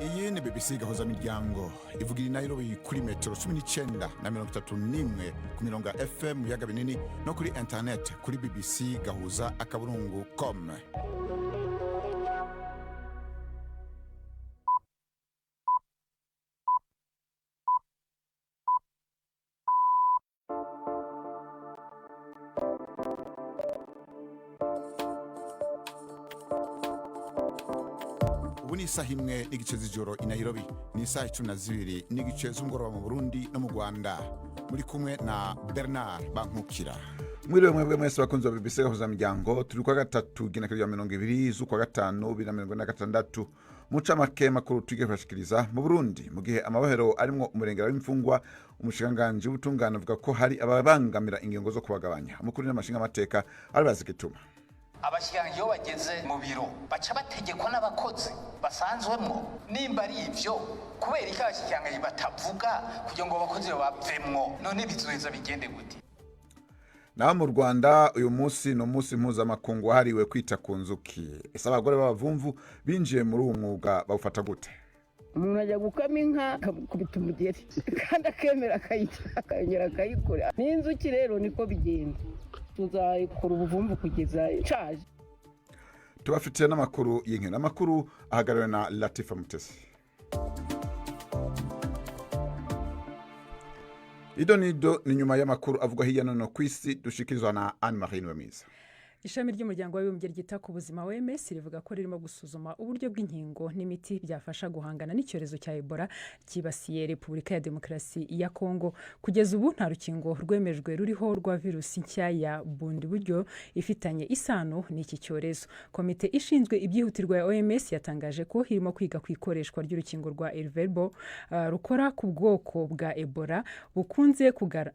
Iyi ni BBC gahuza miryango ivugira i Nairobi kuri metero 19 na 31 ku mirongo FM yaga binini no kuri internet kuri bbc.gahuza.com. Ubu ni isaha imwe n'igice z'ijoro i Nairobi, ni isaha 12 n'igice z'umugoroba mu Burundi no mu Rwanda. Muri kumwe na Bernard Bankukira. Mwiriwe mwebwe mwese bakunzi wa BBC gahuza miryango, turi kwa gatatu genekerezo ya 20 z'ukwa gatanu 2026. Muca make makuru tugiye kubashikiriza. Mu Burundi mu gihe amabahero arimwo umurengera w'imfungwa, umushikanganje w'ubutungane avuga ko hari ababangamira ingingo zo kubagabanya. Amakuru n'amashinga amateka aribaze gituma abashikiranganje iyo bageze mu biro baca bategekwa n'abakozi basanzwemwo, nimba ari ivyo kubera iki abashikiranganje batavuga kugira ngo abakozi bavemwo, none bizoheza bigende gute? Naho mu Rwanda uyu munsi no munsi mpuzamakungu wahariwe kwita ku nzuki. Ese abagore b'abavumvu binjiye muri uwo mwuga bawufata gute? Umuntu ajya gukama inka akubita umugeri kandi akemera akayongera akayikora. N'inzuki rero niko bigenda, tuzayikora ubuvumvu kugeza nshaje. Tubafitiye n'amakuru y'inkino. Amakuru ahagarariwe na Latifa Mutesi. Idonido ni nyuma y'amakuru avuga hiya none kwisi dushikirizwa na Anne-Marie Nwemiza. Ishami ry'umuryango w'abibumbye ryita ku buzima OMS rivuga ko ririmo gusuzuma uburyo bw'inkingo n'imiti byafasha guhangana n'icyorezo cya Ebola kibasiye Repubulika ya Demokarasi ya Kongo. Kugeza ubu nta rukingo rwemejwe ruriho rwa virusi nshya ya bundi buryo ifitanye isano n'iki cyorezo. Komite ishinzwe ibyihutirwa ya OMS yatangaje ko irimo kwiga ku ikoreshwa ry'urukingo rwa Ervebo rukora ku bwoko bwa Ebola bukunze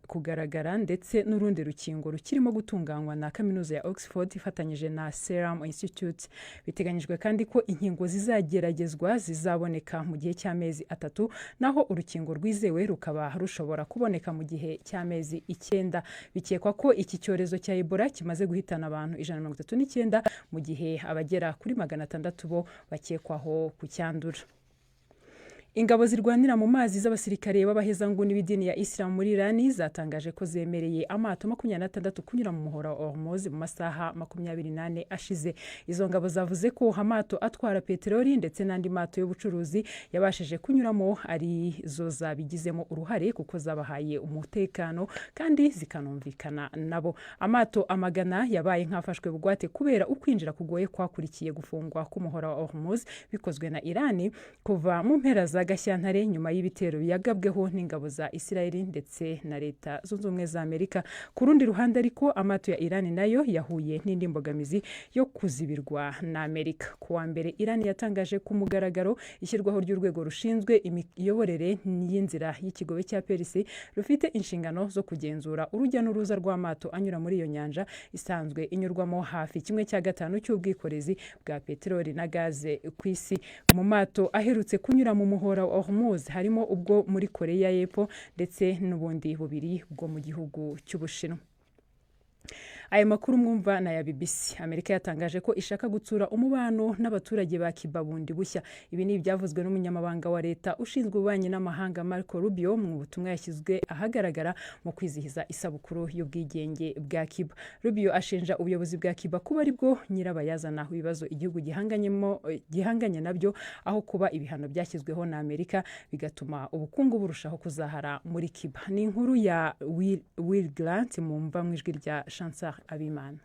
kugaragara, ndetse n'urundi rukingo rukirimo gutunganywa na kaminuza ya Oxford ifatanyije na Serum Institute. Biteganyijwe kandi ko inkingo zizageragezwa zizaboneka mu gihe cy'amezi 3, naho urukingo rwizewe rukaba rushobora kuboneka mu gihe cy'amezi 9. Bikekwa ko iki cyorezo cya Ebola kimaze guhitana abantu 139 mu gihe abagera kuri 600 bo bakekwaho kucyandura. Ingabo zirwanira mu mazi z'abasirikare b'abahezanguni b'idini ya Islam muri Iran zatangaje ko zemereye amato 26 kunyura mu muhora wa Hormuz mu masaha 28 ashize. Izo ngabo zavuze ko amato atwara peteroli ndetse n'andi mato y'ubucuruzi yabashije kunyuramo ari zo zabigizemo uruhare kuko zabahaye umutekano kandi zikanumvikana nabo. Amato amagana yabaye nkafashwe bugwate kubera ukwinjira kugoye kwakurikiye gufungwa k'umuhora wa Hormuz bikozwe na Iran kuva mu mpera za Gashyantare nyuma y'ibitero byagabweho n'ingabo za Israeli ndetse na Leta Zunze Ubumwe za Amerika. Ku rundi ruhande ariko amato ya Iran nayo yahuye n'indi mbogamizi yo kuzibirwa na Amerika. Ku wa mbere Iran yatangaje ku mugaragaro ishyirwaho ry'urwego rushinzwe imiyoborere y'inzira y'ikigobe cya Perisi rufite inshingano zo kugenzura urujya n'uruza rw'amato anyura muri iyo nyanja isanzwe inyurwamo hafi 1/5 cy'ubwikorezi bwa peteroli na gaze ku isi. Mu mato aherutse kunyura mu muhora wa Hormuz harimo ubwo muri Korea y'Epfo ndetse n'ubundi bubiri bwo mu gihugu cy'Ubushinwa. Aya makuru mwumva na ya BBC. Amerika yatangaje ko ishaka gutsura umubano n'abaturage ba Cuba bundi bushya. Ibi ni ibyavuzwe n'umunyamabanga wa leta ushinzwe ububanyi n'amahanga Marco Rubio mu butumwa yashyizwe ahagaragara mu kwizihiza isabukuru y'ubwigenge bwa Cuba. Rubio ashinja ubuyobozi bwa Cuba kuba ari bwo nyirabayazana ibibazo igihugu gihanganye nabyo, aho kuba ibihano byashyizweho na Amerika bigatuma ubukungu burushaho kuzahara muri Cuba. Ni inkuru ya Will Grant mumva mu ijwi rya Chancellor Abimana.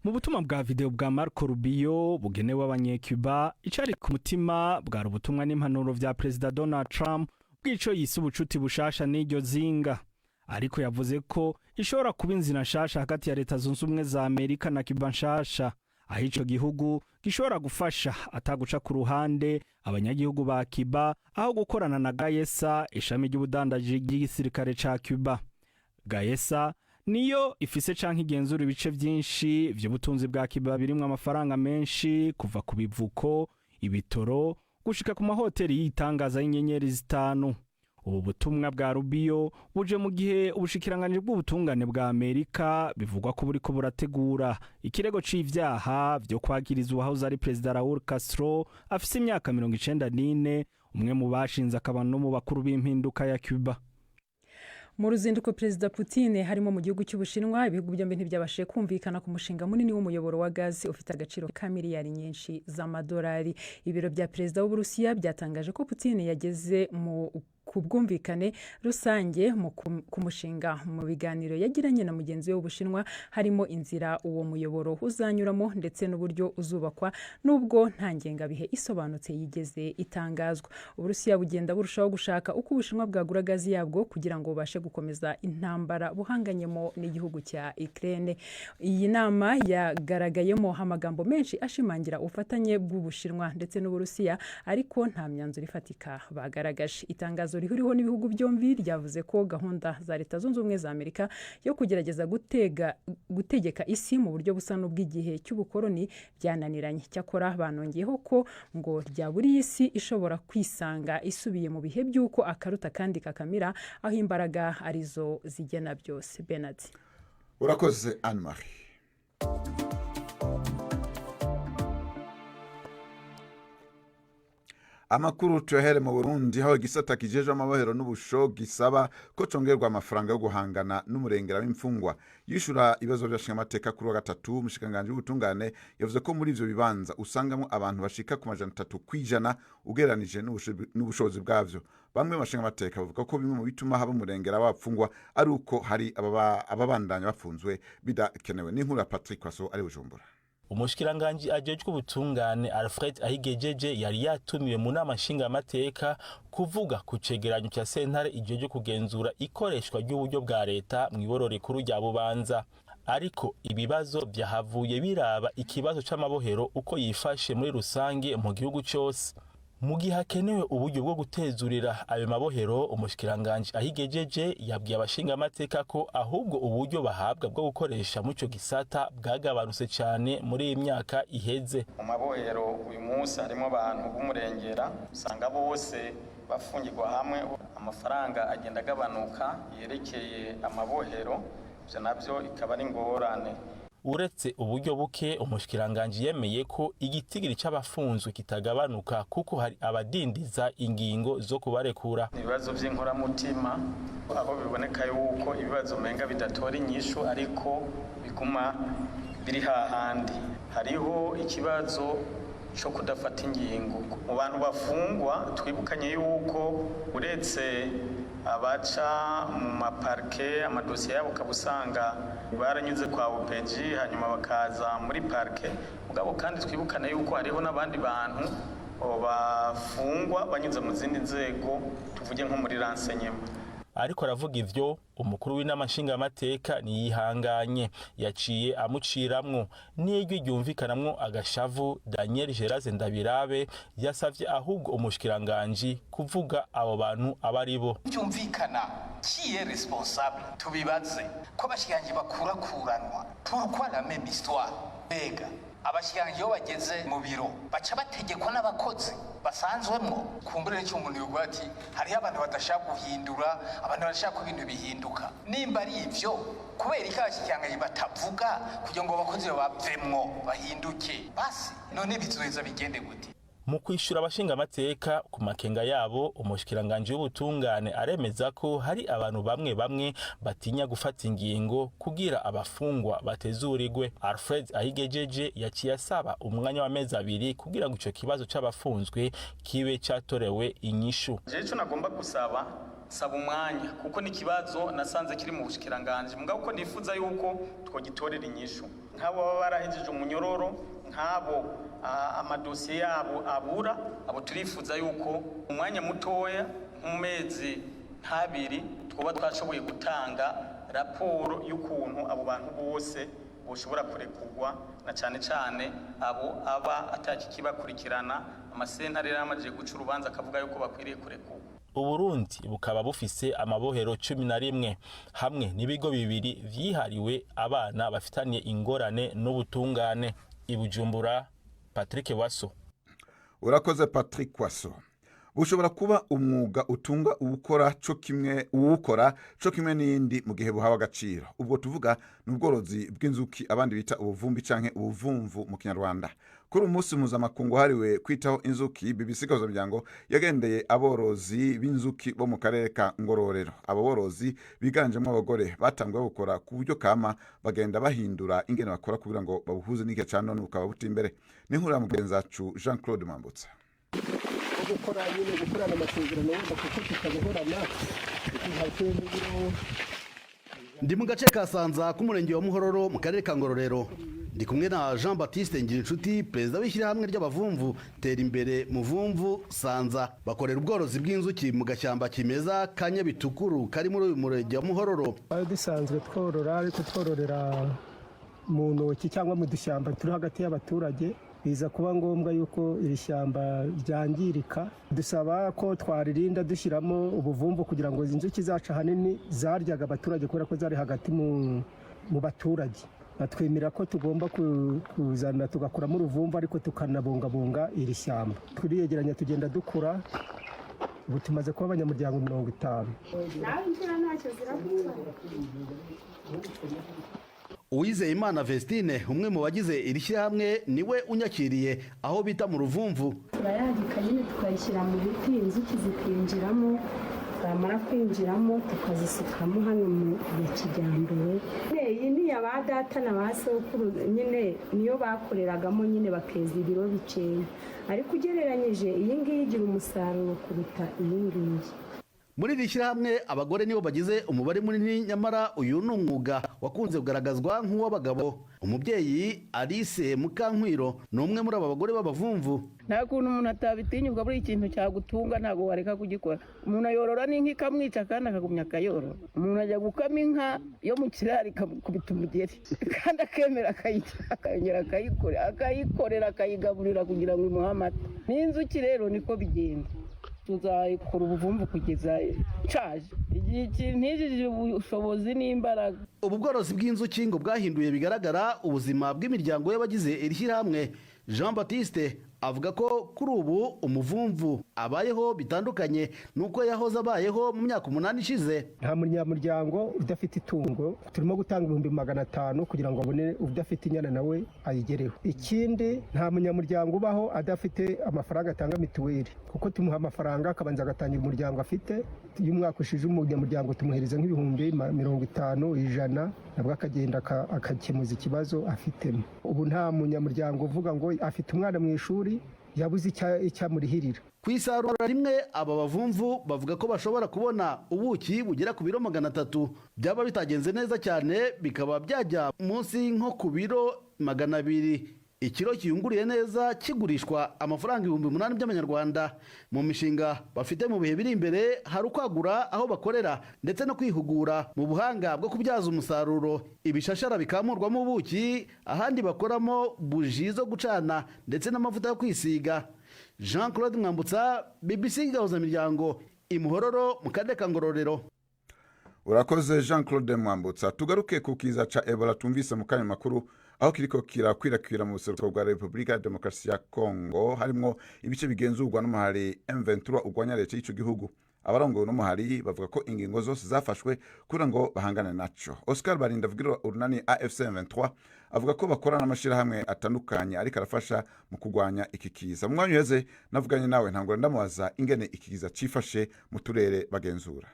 Mu butumwa bwa video bwa Marco Rubio bugenewe abanyecuba, icari ku mutima bwari ubutumwa n'impanuro vya President Donald Trump bw'ico yise ubucuti bushasha n'iryo zinga. Ariko yavuze ko ishobora kuba inzira nshasha hagati ya Leta Zunze Ubumwe za Amerika na Cuba nshasha, aho ico gihugu gishobora gufasha ataguca ku ruhande abanyagihugu ba Cuba aho gukorana na Gaesa, ishami ry'ubudandaji ry'igisirikare ca Cuba. Gaesa niyo ifise canke igenzura ibice byinshi by'ubutunzi bwa Cuba birimwe amafaranga menshi kuva ku bivuko, ibitoro gushika ku mahoteli yitangaza y'inyenyeri 5. ubu butumwa bwa Rubio buje mu gihe ubushikiranganji bw'ubutungane bwa Amerika bivugwa ko buriko burategura ikirego c'ivyaha vyo kwagiriza uwahoze ari Perezida Raul Castro afise imyaka 94, umwe mu bashinze akaba no mu bakuru b'impinduka ya Cuba. Mu ruzinduko Perezida Putin harimo mu gihugu cy'Ubushinwa, ibihugu byombi ntibyabashije kumvikana ku mushinga munini w'umuyoboro wa gazi ufite agaciro ka miliyari nyinshi z'amadolari. Ibiro bya Perezida w'Uburusiya byatangaje ko Putin yageze mu kubwumvikane rusange ku mushinga mu biganiro yagiranye na mugenzi we w'Ubushinwa, harimo inzira uwo muyoboro uzanyuramo ndetse n'uburyo uzubakwa, nubwo nta ngengabihe isobanutse yigeze itangazwa. Uburusiya bugenda burushaho gushaka uko Ubushinwa bwagura gazi yabwo kugira ngo bubashe gukomeza intambara buhanganyemo n'igihugu cya Ukraine. Iyi nama yagaragayemo amagambo menshi ashimangira ubufatanye bw'Ubushinwa ndetse n'Uburusiya, ariko nta myanzuro ifatika bagaragaje. Itangazo rihuriho n'ibihugu byombi ryavuze ko gahunda za Leta Zunze Ubumwe za Amerika yo kugerageza gutegeka isi mu buryo busa n'ubw'igihe cy'ubukoloni byananiranye. Cyakora banongeyeho ko ngo ryaburiye isi ishobora kwisanga isubiye mu bihe by'uko akaruta kandi kakamira, aho imbaraga arizo zigena byose. Bernard, urakoze Anne-Marie. Amakuru tuyahere mu Burundi, aho igisata kijeje amabohero n'ubusho gisaba ko congerwa amafaranga yo guhangana n'umurengera w'imfungwa. Yishura ibibazo byashinga amateka kuri wa gatatu, umushikiranganji w'ubutungane yavuze ko muri ivyo bibanza usangamo abantu bashika ku 300 kwijana ugereranije n'ubushobozi bwavyo. Bamwe bashinga amateka bavuga ko bimwe mu bituma haba umurengera w'abapfungwa ari uko hari ababandanya bafunzwe bidakenewe. N'inkuru ya Patrick Kwaso ari Bujumbura. Umushikiranganji ajejwe ubutungane Alfred Ahigejeje yari yatumiwe mu nama nshingamateka kuvuga ku cegeranyo cya sentare ijeje kugenzura ikoreshwa ry'uburyo bwa leta mu ibororo rikuru rya Bubanza. Ariko ibibazo byahavuye biraba ikibazo c'amabohero uko yifashe muri rusange mu gihugu cyose. Mu gihe hakenewe uburyo bwo gutezurira ayo mabohero, umushikiranganji Ahigejeje yabwiye abashinga amateka ko ahubwo uburyo bahabwa bwo gukoresha mu cyo gisata bwagabanutse cyane muri iyi myaka iheze. Mu mabohero uyu munsi harimo abantu b'umurengera, usanga bose bafungirwa hamwe, amafaranga agenda agabanuka yerekeye amabohero, byo nabyo ikaba ari ingorane. Uretse uburyo buke, umushikiranganji yemeye ko igitigiri c'abafunzwe kitagabanuka kuko hari abadindiza ingingo zo kubarekura. Ibibazo by'inkoramutima aho biboneka yuko ibibazo menga bidatora inyishu ariko biguma biri hahandi. Hariho ikibazo cyo kudafata ingingo mu bantu bafungwa. Twibukanye yuko uretse abaca mu maparke amadosiye yabo kabusanga baranyuze kwa UPG hanyuma bakaza muri parke, mugabo kandi twibukane yuko hariho n'abandi bantu bafungwa banyuze mu zindi nzego, tuvuge nko muri renseignement. Ariko aravuga ivyo, umukuru w'inama nshingamateka niyihanganye, yaciye amuciramwo n'ijwi ryumvikanamwo agashavu. Daniel Geraze Ndabirabe yasavye ahubwo umushikiranganji kuvuga abo bantu abaribo. Cyumvikana kiye responsable, tubibaze ko abashikiranganji bakurakuranwa pourquoi la même histoire. Bega abashikiranganji iyo bageze mu biro baca bategekwa n'abakozi basanzwemwo. Kumbure n'icyo umuntu yogira ati hariho abantu badashaka guhindura, abantu badashaka ibintu bihinduka. Nimba ari ivyo, kubera iki abashikiranganji batavuga kugira ngo abakozi bavemwo bahinduke? Basi none bizoheza bigende gute? Mu kwishura abashinga amateka ku makenga yabo, umushikiranganji w'ubutungane aremeza ko hari abantu bamwe batinya gufata ingingo kugira abafungwa batezurirwe. Alfred Ahigejeje yaciye asaba umwanya w'amezi 2 kugira ngo ico kibazo c'abafunzwe kibe cyatorewe inyishu. Jeje nagomba gusaba umwanya kuko ni kibazo nasanze kiri mu bushikiranganji, mugabo ko nifuza yuko twogitorera inyishu. Nk'abo baba barahejeje umunyororo, nk'abo amadosiye yabo abura, abo turifuza yuko umwanya mutoya mu mezi 2 twoba twashoboye gutanga raporo y'ukuntu abo bantu bose boshobora kurekurwa, na cyane abo aba ataki kibakurikirana amasentare yaramaje guca urubanza akavuga yuko bakwiriye kurekurwa. Uburundi bukaba bufise amabohero 11 hamwe n'ibigo 2 vyihariwe abana bafitaniye ingorane n'ubutungane. I Bujumbura, Patrick Waso. Urakoze Patrick Waso. bushobora kuba umwuga utunga uwukora co kimwe n'indi mu gihe buhawe agaciro. Ubwo tuvuga ni ubworozi bw'inzuki abandi bita ubuvumbi canke ubuvumvu mu Kinyarwanda. Kuri umunsi mpuzamakungu hariwe kwitaho inzuki, BBC Gahuzamuryango yagendeye aborozi b'inzuki bo mu karere ka Ngororero. Abo borozi biganjemo abagore batanguye gukora ku buryo kama bagenda bahindura ingene bakora kugira ngo babuhuze n'igihe ca none bukaba buti imbere. Ni nkuru ya mugenzi wacu Jean Claude Mambutsa. gukorana amasezerano kuko tukabihorana ndi mu gace ka Sanza k'umurenge wa Muhororo mu karere ka Ngororero. Ndi kumwe na Jean Baptiste Ngirinshuti, perezida w'ishyirahamwe ry'abavumvu Tera Imbere Muvumvu Sanza. Bakorera ubworozi bw'inzuki mu gashyamba kimeza ka Nyabitukuru kari muri uyu murenge wa Muhororo. dusanzwe tworora ariko twororera mu ntoki cyangwa mu dushyamba turi hagati y'abaturage. Biza kuba ngombwa yuko iri shyamba ryangirika, dusaba ko twaririnda dushyiramo ubuvumvu kugira ngo inzuki zacu ahanini zaryaga abaturage kubera ko zari hagati mu baturage. Batwemera ko tugomba kuzana tugakuramo uruvumvu ariko tukanabungabunga iri shyamba. Turiyegeranya tugenda dukura, ubu tumaze kuba abanyamuryango 50. Uwizeyimana Vestine, umwe mu bagize iri shyirahamwe, niwe unyakiriye aho bita mu ruvumvu. Turayagika nyine tukayishyira mu biti, inzuki zikinjiramo, zamara kwinjiramo tukazisukamo hano mu kijyambere. Iyi ni ya ba data na ba sokuru nyine niyo bakoreragamo nyine bakeza ibiro bikeya, ariko ugereranyije iyi ngiyi igira umusaruro kuruta iyi ngiyi. Muri iri shyirahamwe abagore nibo bagize umubare munini, nyamara uyu ni umwuga wakunze kugaragazwa nk'uw'abagabo. Umubyeyi Alice Mukankwiro ni umwe muri aba bagore b'abavumvu. Nta kuntu umuntu atabitinyuka buri ikintu cyagutunga ntabwo wareka kugikora. Umuntu ayorora n'inka ikamwica kandi akagumya akayorora. Umuntu ajya gukama inka yo mu kiraro ikakubita umugeri kandi akemera akayongera akayikorera akayigaburira kugira ngo imuhe amata. N'inzuki rero niko bigenda. Tuzayikora ubuvumvu kugeza nshaje. Igihe ntijije ubushobozi n'imbaraga. Ubu bworozi bw'inzuki ngo bwahinduye bigaragara ubuzima bw'imiryango y'abagize iri shyirahamwe. Jean Baptiste avuga ko kuri ubu umuvumvu abayeho bitandukanye nuko yahoze abayeho mu myaka 8 ishize. Nta munyamuryango udafite itungo, turimo gutanga 500 kugira ngo abone udafite inyana nawe ayigereho. Ikindi nta munyamuryango ubaho adafite amafaranga atanga mituweli, kuko tumuha amafaranga akabanza agatangira umuryango afite. Iyo umwaka ushije umunyamuryango tumuhereza nk'ibihumbi 50, 100, nabwo akagenda akakemuza ikibazo afitemo. Ubu nta munyamuryango uvuga ngo afite umwana mu ishuri yabuze icyamurihirira. Ku isarura rimwe aba bavumvu bavuga ko bashobora kubona ubuki bugera ku biro 300. Byaba bitagenze neza cyane bikaba byajya munsi nko ku biro 200. Ikiro kiyunguriye neza kigurishwa amafaranga 8,000 by'amanyarwanda. Mu mishinga bafite mu bihe biri imbere hari ukwagura aho bakorera ndetse no kwihugura mu buhanga bwo kubyaza umusaruro ibishashara bikamurwamo ubuki, ahandi bakoramo buji zo gucana ndetse n'amavuta yo kwisiga. Jean Claude Mwambutsa, BBC Gahuzamuryango, Imuhororo mu karere ka Ngororero. Urakoze Jean Claude Mwambutsa. Tugaruke ku kiza ca Ebola tumvise mu kanya makuru aho kiriko kirakwirakwira mu buseruko bwa Repubulika ya Demokarasi ya Kongo, harimo ibice bigenzurwa n'umuhari M23 ugwanya leta y'ico gihugu. Abarongoye n'umuhari bavuga ko ingingo zose zafashwe kugira ngo bahangane naco. Oscar Barinda avugira urunani AFC M23 avuga ko bakora n'amashirahamwe atandukanye ariko arafasha mu kugwanya iki kiza. Mu mwanya uheze navuganye nawe ntangura ndamubaza ingene iki kiza cifashe mu turere bagenzura.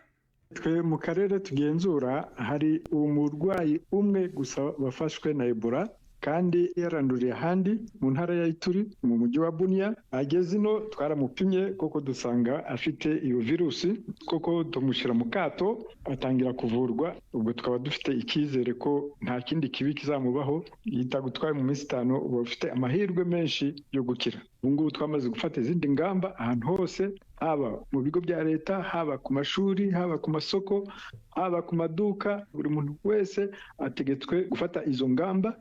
Twe mu karere tugenzura hari umurwayi umwe gusa wafashwe na Ebola kandi yaranduriye ahandi mu ntara ya Ituri mu mujyi wa Bunia. Ageze ino twaramupimye koko dusanga afite iyo virusi, koko tumushyira mu kato atangira kuvurwa. Ubwo tukaba dufite ikizere ko nta kindi kibi kizamubaho, yitagutwaye mu minsi 5 uba ufite amahirwe menshi yo gukira. Ubungubu twamaze gufata izindi ngamba ahantu hose, haba mu bigo bya leta, haba ku mashuri, haba ku masoko, haba ku maduka. Buri muntu wese ategetswe gufata izo ngamba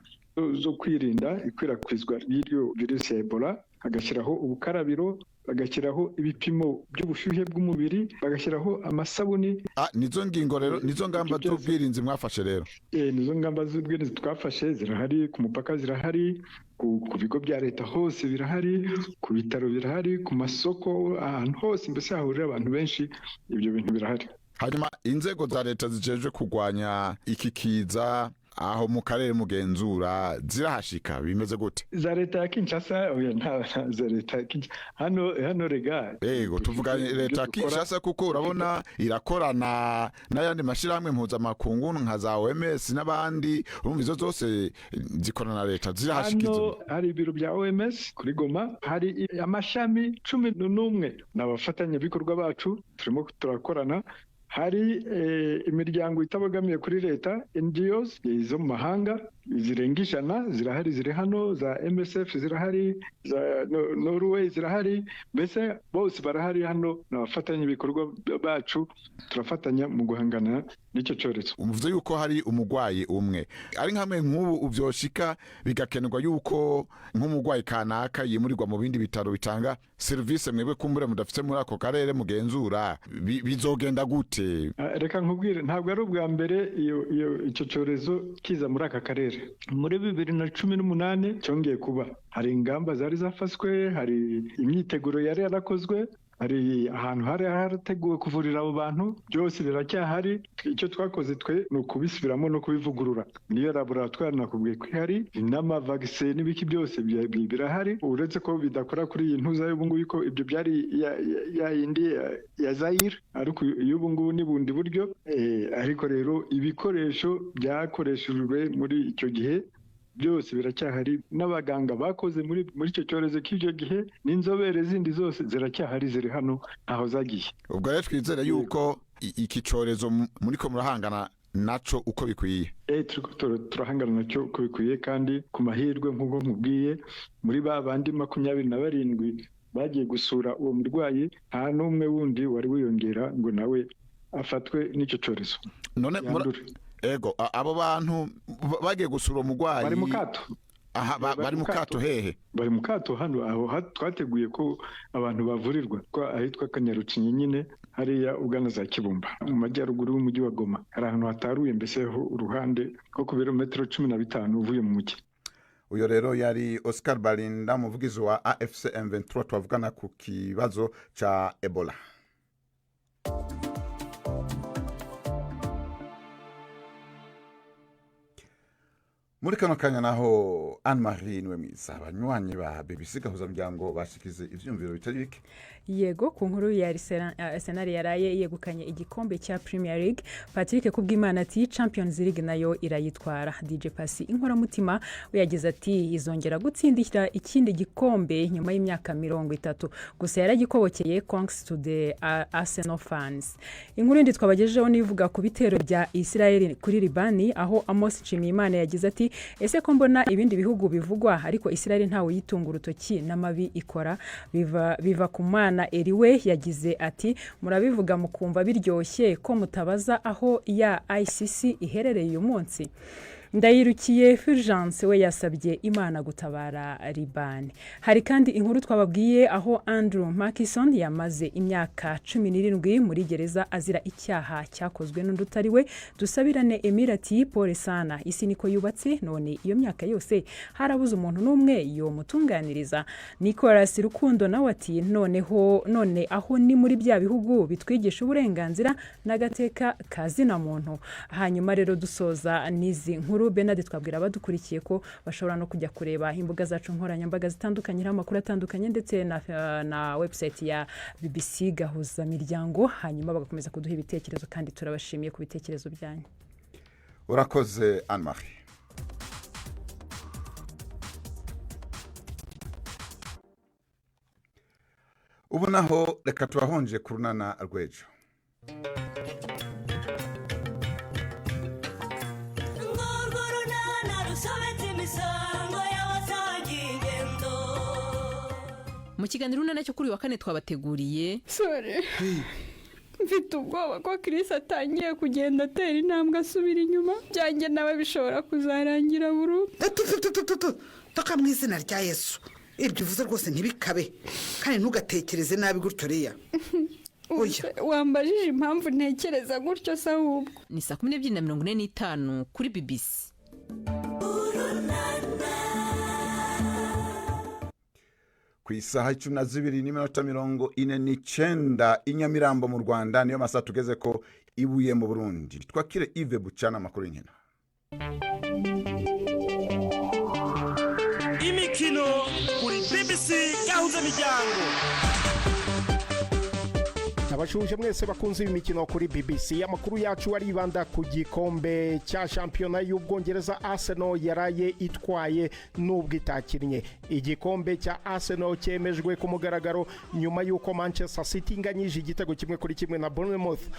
zo kwirinda ikwirakwizwa ry'iyo virusi ya Ebola, agashyiraho ubukarabiro, bagashyiraho ibipimo by'ubushyuhe bw'umubiri, bagashyiraho amasabuni. Nizo ngingo rero, nizo ngamba z'ubwirinzi mwafashe rero? Nizo ngamba z'ubwirinzi twafashe, zirahari ku mupaka, zirahari ku bigo bya leta hose birahari, ku bitaro birahari, ku masoko, ahantu hose mbese hahurira abantu benshi, ibyo bintu birahari. Hanyuma inzego za leta zijejwe kurwanya iki kiza aho mu karere mugenzura zirahashika bimeze gute? Za leta ya Kinshasa nta za leta hano rega. Tuvuga leta ya Kinshasa kuko urabona irakorana n'ayandi mashirahamwe mpuzamakungu nka za OMS n'abandi, urumva izo zose zikorana na leta zirahashikiza. Hano hari ibiro bya OMS kuri Goma, hari amashami 11 n'abafatanyabikorwa bacu turimo turakorana. Hari imiryango itabogamiye kuri leta, NGOs zo mu mahanga zirenga 100 zirahari, ziri hano, za MSF zirahari, za Norway zirahari, mbese bose barahari hano n'abafatanya ibikorwa bacu, turafatanya mu guhangana n'icyo cyorezo. Umuvuze yuko hari umugwayi umwe, ari nkamwe nk'ubu uvyoshika bigakenerwa yuko nk'umugwayi kanaka yimurirwa mu bindi bitaro bitanga service mwebwe kumbure mudafite muri ako karere mugenzura, bizogenda gute? Reka nkubwire, ntabwo ari ubwa mbere icyo cyorezo kiza muri aka karere. Muri 2018 cyongeye kuba, hari ingamba zari zafaswe, hari imyiteguro yari yarakozwe, hari ahantu hari harateguwe kuvurira abo bantu, byose biracyahari. Icyo twakoze twe ni ukubisubiramo no kubivugurura. Niyo laboratoire nakubwiye ko ihari, n'amavaccine n'ibiki byose birahari, uretse ko bidakora kuri iyi ntuza y'ubu ngubu ko ibyo byari ya yindi ya Zaire, ariko y'ubu ngubu ni bundi buryo. Ariko rero ibikoresho byakoreshejwe muri icyo gihe byose biracyahari, n'abaganga bakoze muri icyo cyorezo cy'icyo gihe n'inzobere zindi zose ziracyahari, ziri hano aho zagiye. Ubwo rero twizere yuko iki cyorezo muri ko murahangana naco uko bikwiye. Turahangana nacyo uko bikwiye, kandi ku mahirwe nk'uko nkubwiye, muri ba bandi 27 bagiye gusura uwo murwayi nta n'umwe wundi wari wiyongera ngo nawe afatwe n'icyo cyorezo. None abo bantu bagiye gusura umugwayi bari mu kato. Bari mu kato hehe? Bari mu kato hano aho twateguye ko abantu bavurirwa ahitwa Kanyarucinyi nyine hariya ugana za Kibumba mu majyaruguru y'umujyi wa Goma. Hari ahantu hataruye mbese uruhande nko ku birometero 15 uvuye mu mujyi. Uyo rero yari Oscar Balinda, umuvugizi wa AFC M23, twavugana ku kibazo cha Ebola. Muri kano kanya naho Anne-Marie niwe mwiza, abanywanyi ba BBC gahuza muryango bashikize ivyumviro bitari bike. Yego, ku nkuru ya Arsenal yaraye yegukanye igikombe cya Premier League. Patrick Kubwimana ati Champions League nayo irayitwara. DJ Pasi inkoramutima we yagize ati izongera gutsindira ikindi gikombe nyuma y'imyaka 30, gusa yaragikobokeye thanks to the Arsenal fans. Inkuru ndi twabagejejeho nivuga ku bitero bya Israel kuri Libani, aho Amos Nshimiyimana yagize ati ese ko mbona ibindi bihugu bivugwa ariko Israel ntawe yitunga urutoki n'amabi ikora, biva ku Mana Eriwe yagize ati murabivuga mukumva biryoshye ko mutabaza aho ya ICC iherereye uyu munsi. Ndayirukiye Fulgence we yasabye Imana gutabara Libani. Hari kandi inkuru twababwiye aho Andrew Mackison yamaze imyaka 17 muri gereza azira icyaha cyakozwe n'undutari we. Dusabirane Emirati Paul sana, isi niko yubatse, none iyo myaka yose harabuze umuntu n'umwe yo mutunganiriza. Nicolas Rukundo nawe ati none aho ni muri bya bihugu bitwigisha uburenganzira n'agateka kazina muntu. Hanyuma rero dusoza nizi nkuru Benard twabwira abadukurikiye ko bashobora no kujya kureba imbuga zacu nkoranyambaga zitandukanye n'amakuru atandukanye ndetse na website ya BBC gahuza miryango, hanyuma bagakomeza kuduha ibitekerezo kandi turabashimiye ku bitekerezo byanyu. Urakoze Anne-Marie. Ubu naho reka tubahonje kurunana rwejo. Mu kiganiro runana cyo kuri wa kane twabateguriye mfite ubwoba ko Chris atangiye kugenda atera intambwe asubira inyuma, byanjye nawe bishobora kuzarangira burundu. Toka mu izina rya Yesu, ibyo uvuze rwose ntibikabe kandi ntugatekereze nabi gutyo Leya. Wambajije impamvu ntekereza gutyo se ahubwo. Ni 12:45 kuri BBC. Ku isaha 12:49 Inyamirambo mu Rwanda niyo masaha tugeze ko Ibuye mu Burundi. Twakire Yves Bucana makuru y'inkino. Imikino kuri BBC gahuza miryango. Abashuje mwese bakunze imikino kuri BBC. Amakuru yacu aribanda ku gikombe cya shampiyona y'Ubwongereza Arsenal yaraye itwaye nubwo itakinnye. Igikombe cya Arsenal cyemejwe ku mugaragaro nyuma y'uko Manchester City inganyije igitego 1-1 na Bournemouth.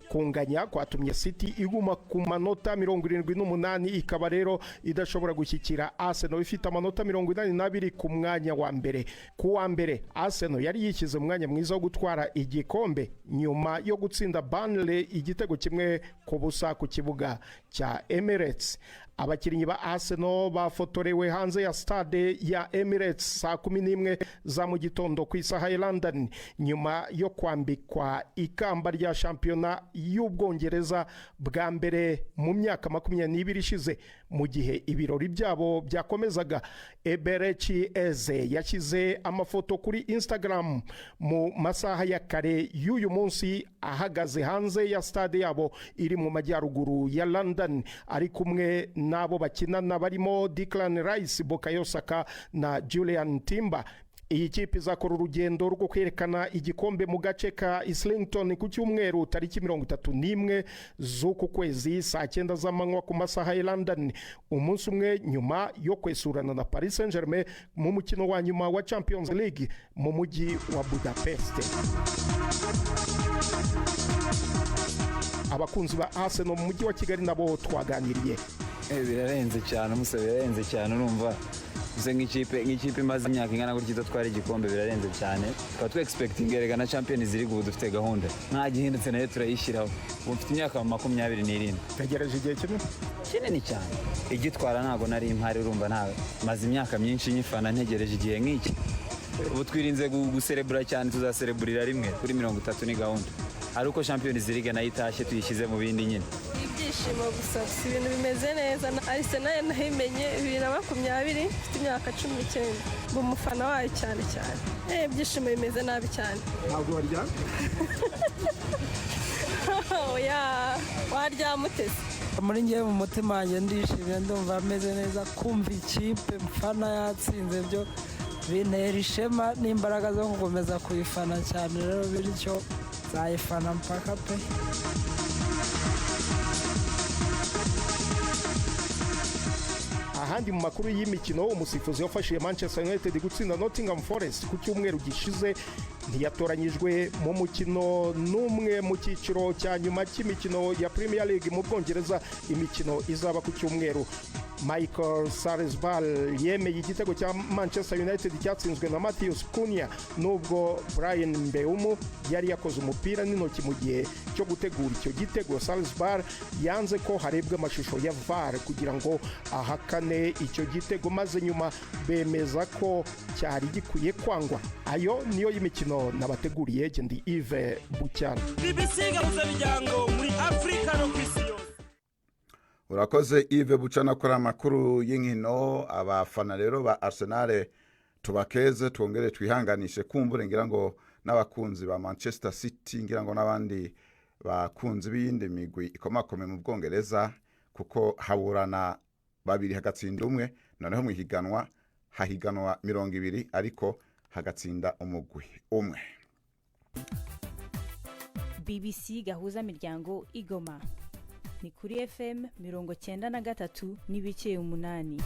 Kunganya kwatumye City iguma ku manota 78 ikaba rero idashobora gushyikira Arsenal ifite amanota 82 ku mwanya wa mbere. Ku wa mbere Arsenal yari yishyize umwanya mwiza wo gutwara igikombe nyuma yo gutsinda Burnley igitego 1-0 ku kibuga cya Emirates. Abakinnyi ba Arsenal bafotorewe hanze ya stade ya Emirates saa 11 za mu gitondo ku isaha ya London nyuma yo kwambikwa ikamba rya shampiyona y'Ubwongereza bwa mbere mu myaka 22 ishize. Mu gihe ibirori byabo byakomezaga, Eberechi Eze yashyize amafoto kuri Instagram mu masaha ya kare y'uyu munsi ahagaze hanze ya stade yabo iri mu majyaruguru ya London ari kumwe nabo bakinana barimo Declan Rice, Bukayo Saka na Julian Timber. Iyi kipe izakora urugendo rwo kwerekana igikombe mu gace ka Islington ku cyumweru tariki 31 z'uku kwezi saa 9 z'amanywa ku masaha ya London, umunsi umwe nyuma yo kwesurana na Paris Saint-Germain mu mukino wa nyuma wa Champions League mu mujyi wa Budapest. Abakunzi ba Arsenal mu mujyi wa Kigali nabo twaganiriye. Birarenze cyane umusaba, birarenze cyane urumva uze nk'ikipe imaze imyaka ingana gutyo twari igikombe, birarenze cyane. Twa expecting erega na Champions League ubu dufite gahunda nta gihindutse nayo turayishyiraho. Ubu mfite imyaka 27. Tegereje igihe kinini cyane igitwara ntago nari impari, urumva ntawe maze imyaka myinshi nyifana ntegereje igihe nk'iki. Ubu twirinze guserebura cyane, tuzasereburira rimwe kuri 30 ni gahunda. Ari uko Champions League nayo itashye tuyishyize mu bindi nyine. Ibyishimo gusa, ibintu bimeze neza. Arsenal nahimenye 2020 mfite imyaka 19, mu mufana wayo cyane. Ibyishimo bimeze nabi cyane. Ntabwo warya? Oya, warya mutese. Muri ngiye mu mutima wanjye ndishimye, ndumva ameze neza. Kumva ikipe mfana yatsinze byo bintera ishema n'imbaraga zo gukomeza kuyifana cyane, rero bityo zayifana mpaka pe. Ahandi mu makuru y'imikino, umusifuzi wafashije Manchester United gutsinda Nottingham Forest ku cyumweru gishize ntiyatoranyijwe mu mukino n'umwe mu cyiciro cya nyuma cy'imikino ya Premier League mu Bwongereza, imikino izaba ku cyumweru. Michael Salisbury yemeye igitego cya Manchester United cyatsinzwe na Matheus Cunha nubwo Brian Mbeumo yari yakoze umupira n'intoki mu gihe cyo gutegura icyo gitego. Salisbury yanze ko harebwa amashusho ya VAR kugira ngo ahakane icyo gitego, maze nyuma bemeza ko cyari gikwiye kwangwa. Ayo niyo y'imikino nabateguriye, ndi Yves Bucyana. BBC gahuza miryango muri Afrika no kwisi. Urakoze Yves Bucana kora amakuru y'inkino. Abafana rero ba Arsenal tubakeze, twongere twihanganishe kumbure ngira ngo n'abakunzi ba Manchester City, ngira ngo n'abandi bakunzi b'iyindi migwi ikomakome mu Bwongereza, kuko haburana babiri hagatsinda umwe, noneho mu higanwa hahiganwa 200 ariko hagatsinda umugwi umwe. BBC gahuza miryango Igoma ni kuri FM 93.8.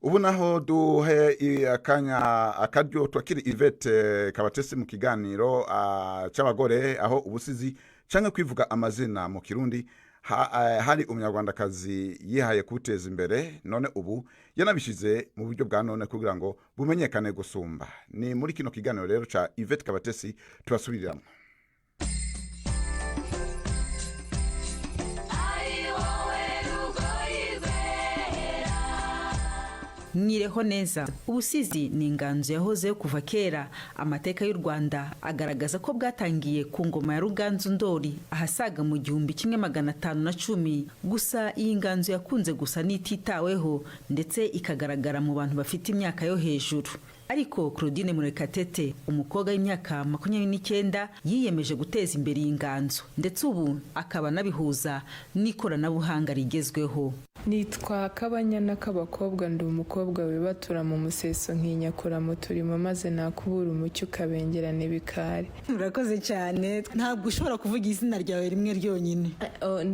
Ubu naho duhe akaryo twakiri Yvette Kabatesi mu kiganiro cy'abagore, aho ubusizi canke kwivuga amazina mu Kirundi hari umunyarwandakazi yihaye kuteza imbere, none ubu yanabishize mu buryo bwa none kugira ngo bumenyekane gusumba. Ni muri kino kiganiro rero ca Yvette Kabatesi tubasubiriramo. mwireho neza. Ubusizi ni inganzo yahozeho kuva kera. Amateka y'u Rwanda agaragaza ko bwatangiye ku ngoma ya Ruganzu Ndori ahasaga mu 1510. Gusa iyi nganzo yakunze gusa n'ititaweho ndetse ikagaragara mu bantu bafite imyaka yo hejuru. Ariko Claudine Murekatete, umukobwa w'imyaka 29, yiyemeje guteza imbere iyi nganzo ndetse ubu akaba nabihuza n'ikoranabuhanga rigezweho. Nitwa Kabanyana k'abakobwa, ndi umukobwa wibatura mu museso nkinyakura mu turimo maze nakubura umucyo ukabengerana ibikari. Urakoze cyane, ntabwo ushobora kuvuga izina ryawe rimwe ryonyine.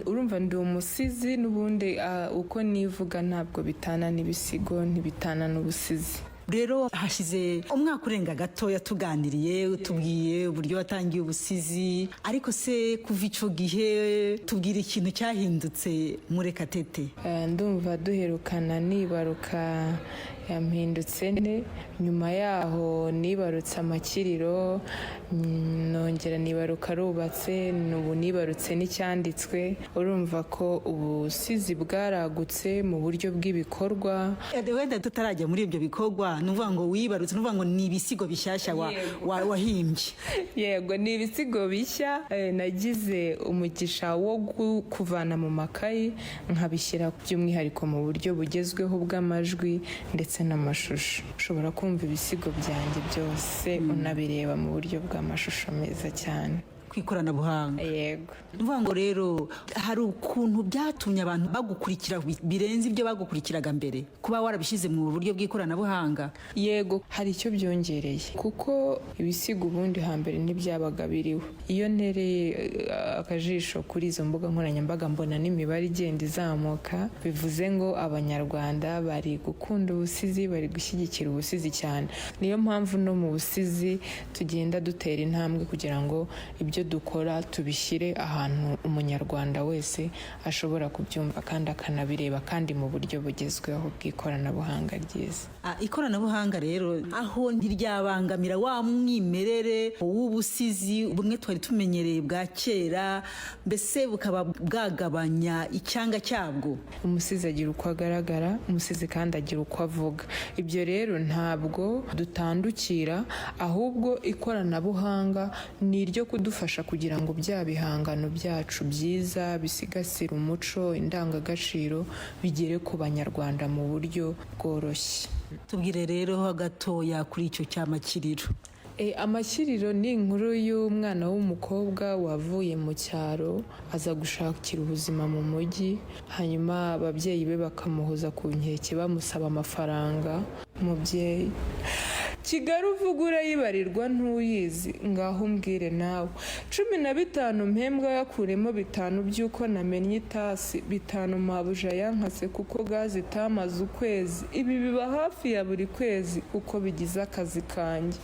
Urumva ndi umusizi n'ubundi uko nivuga ntabwo bitana n'ibisigo ntibitana n'ubusizi. Rero hashize umwaka urenga gatoya tuganiriye, utubwiye uburyo watangiye ubusizi, ariko se kuva ico gihe tubwira ikintu cyahindutse Murekatete. Ndumva duherukana nibaruka yampindutse nyuma yaho nibarutse amakiriro, nongera nibaruka rubatse, n'ubu nibarutse n'icyanditswe. Urumva ko ubusizi bwaragutse mu buryo bw'ibikorwa. Wenda tutarajya muri ibyo bikorwa, nuvuga ngo wibarutse, nuvuga ngo ni ibisigo bishyashya wahimbye. Yego, ni ibisigo bishya nagize umugisha wo kuvana mu makayi nkabishyira by'umwihariko mu buryo bugezweho bw'amajwi ndetse n'amashusho. Ushobora kumva ibisigo byanjye byose unabireba mu buryo bw'amashusho meza cyane kw'ikoranabuhanga. Yego. Nuvuga ngo rero hari ukuntu byatumye abantu bagukurikira birenze ibyo bagukurikiraga mbere, kuba warabishyize mu buryo bw'ikoranabuhanga. Yego, hari icyo byongereye kuko ibisigo ubundi hambere ntibyabaga biriho. Iyo ntereye akajisho kuri izo mbuga nkoranyambaga mbona n'imibare igenda izamuka, bivuze ngo abanyarwanda bari gukunda ubusizi, bari gushyigikira ubusizi cyane. Niyo mpamvu no mu busizi tugenda dutera intambwe kugira ngo ibyo dukora tubishyire ahantu umunyarwanda wese ashobora kubyumva kandi akanabireba kandi mu buryo bugezweho bw'ikoranabuhanga ryiza. Ikoranabuhanga rero aho ntiryabangamira wa mwimerere w'ubusizi bumwe twari tumenyereye bwa kera, mbese bukaba bwagabanya icyanga cyabwo. Umusizi agira uko agaragara, umusizi kandi agira uko avuga. Ibyo rero ntabwo dutandukira, ahubwo ikoranabuhanga ni iryo kudufasha kugira ngo bya bihangano byacu byiza bisigasira umuco, indangagaciro bigere ku banyarwanda mu buryo bworoshye. Tubwire rero gatoya kuri icyo cy'amakiriro. Amakiriro ni inkuru y'umwana w'umukobwa wavuye mu cyaro aza gushakira ubuzima mu mujyi, hanyuma ababyeyi be bakamuhoza ku nkeke bamusaba amafaranga. Umubyeyi: Kigali uvuga urayibarirwa ntuyizi, ngaho umbwire nawe. 15 mpembwa yakuremo 5 by'uko namennye itasi, 5 mabuja yankase kuko gazi itamaze ukwezi. Ibi biba hafi ya buri kwezi uko bigize akazi kanjye.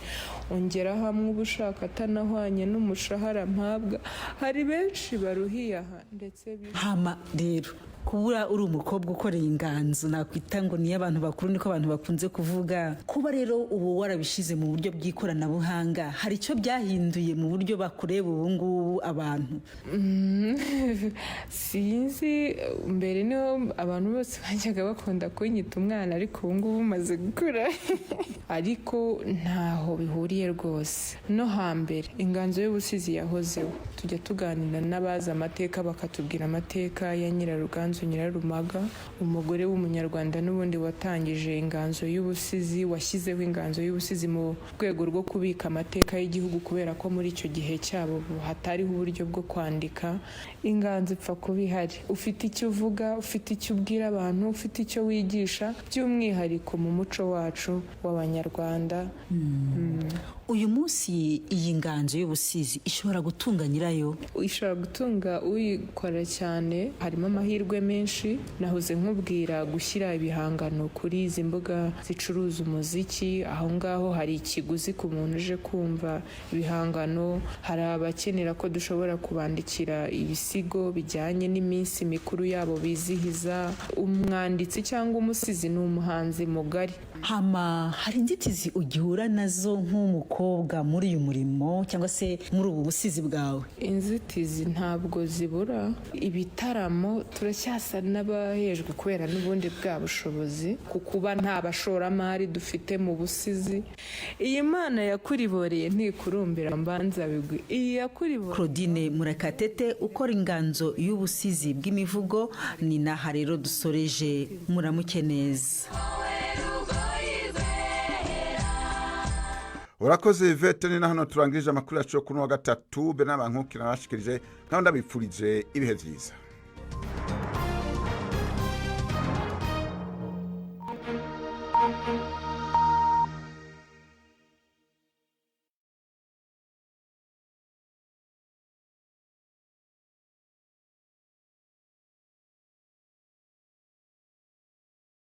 Ongera hamwe ubushaka atanahwanye n'umushahara mpabwa. Hari benshi baruhiye aha ndetse hama rero kubura uri umukobwa ukoreye inganzo nakwita ngo ni abantu bakuru, niko abantu bakunze kuvuga. Kuba rero ubu warabishize mu buryo bw'ikoranabuhanga, hari icyo byahinduye mu buryo bakureba ubu ngubu abantu? Sinzi, mbere niho abantu bose bajyaga bakunda kunyita umwana, ariko ubu ngubu umaze gukura. Ariko ntaho bihuriye rwose. No hambere inganzo y'ubusizi yahozeho, tujya tuganira n'abazi amateka bakatubwira amateka ya Nyiraruganzu Nyirarumaga, umugore w'umunyarwanda n'ubundi watangije inganzo y'ubusizi, washyizeho inganzo y'ubusizi mu rwego rwo kubika amateka y'igihugu, kubera ko muri icyo gihe cyabo hatariho uburyo bwo kwandika. Inganzo ipfa kuba ihari, ufite icyo uvuga, ufite icyo ubwira abantu, ufite icyo wigisha, by'umwihariko mu muco wacu w'abanyarwanda. Uyu munsi iyi nganzo y'ubusizi ishobora gutunga nyirayo? Ishobora gutunga uyikora cyane, harimo amahirwe menshi. Nahoze nkubwira gushyira ibihangano kuri izi mbuga zicuruza umuziki, aho ngaho hari ikiguzi ku muntu uje kumva ibihangano. Hari abakenera ko dushobora kubandikira ibisigo bijyanye n'iminsi mikuru yabo bizihiza. Umwanditsi cyangwa umusizi ni umuhanzi mugari, hama hari inzitizi ugihura nazo nk'umukobwa muri uyu murimo cyangwa se muri ubu busizi bwawe? Inzitizi ntabwo zibura. Ibitaramo turacyasa n'abahejwe kubera n'ubundi bwa bushobozi kukuba nta bashoramari dufite mu busizi. Iyi Mana yakuriboreye ntikurumbira mbanza bigwi. Iyi yakuriboreye. Claudine Murekatete ukora inganzo y'ubusizi bw'imivugo ni naha rero dusoreje. Muramuke neza. urakoze Vete, ni hano turangirije amakuru yacu yo kuri wa gatatu. Be n'abankukira bashikirije kandi abipfurije ibihe byiza.